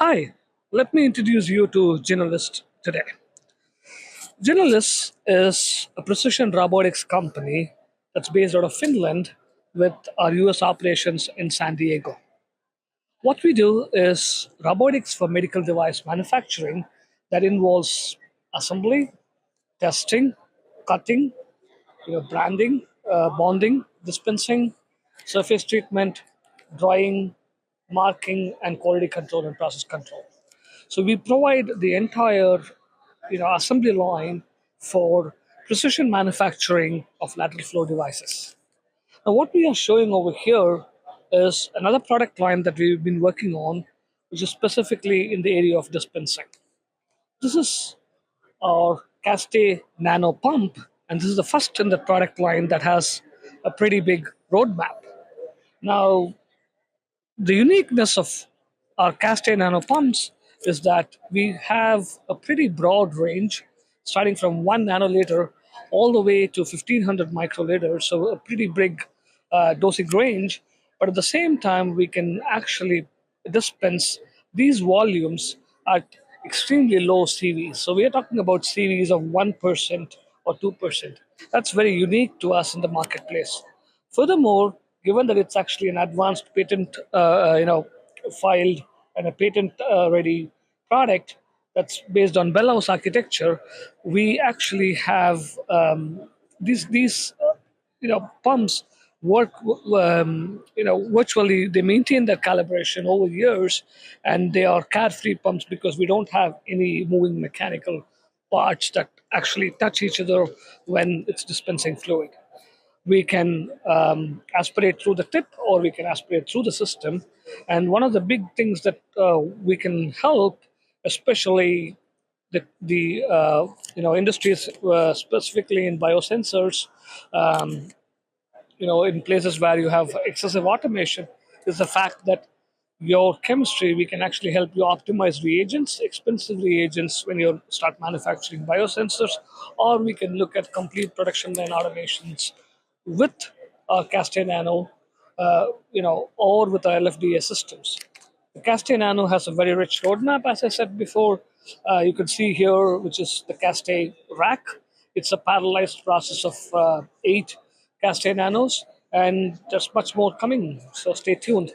Hi, let me introduce you to Ginolis today. Ginolis is a precision robotics company that's based out of Finland with our US operations in San Diego. What we do is robotics for medical device manufacturing that involves assembly, testing, cutting, branding, bonding, dispensing, surface treatment, drying, marking, and quality control and process control. So we provide the entire assembly line for precision manufacturing of lateral flow devices. Now what we are showing over here is another product line that we've been working on, which is specifically in the area of dispensing. This is our Kaste Nano pump, and this is the first in the product line that has a pretty big roadmap. Now, the uniqueness of our Kaste Nano pumps is that we have a pretty broad range, starting from 1 nanoliter all the way to 1500 microliters, so a pretty big dosing range. But at the same time, we can actually dispense these volumes at extremely low CVs. So we are talking about CVs of 1% or 2%. That's very unique to us in the marketplace. Furthermore, given that it's actually an advanced patent, filed and a patent ready product that's based on Bellhouse architecture, we actually have these pumps work virtually. They maintain their calibration over years, and they are carefree pumps because we don't have any moving mechanical parts that actually touch each other when it's dispensing fluid. We can aspirate through the tip or we can aspirate through the system. And one of the big things that we can help, especially the industries, specifically in biosensors, um, in places where you have excessive automation, is the fact that your chemistry, we can actually help you optimize reagents, expensive reagents when you start manufacturing biosensors, or we can look at complete production line automations with Caste Nano, or with our LFDA systems. The Caste Nano has a very rich roadmap, as I said before. You can see here, which is the Caste rack. It's a parallelized process of 8 Caste Nanos, and there's much more coming, so stay tuned.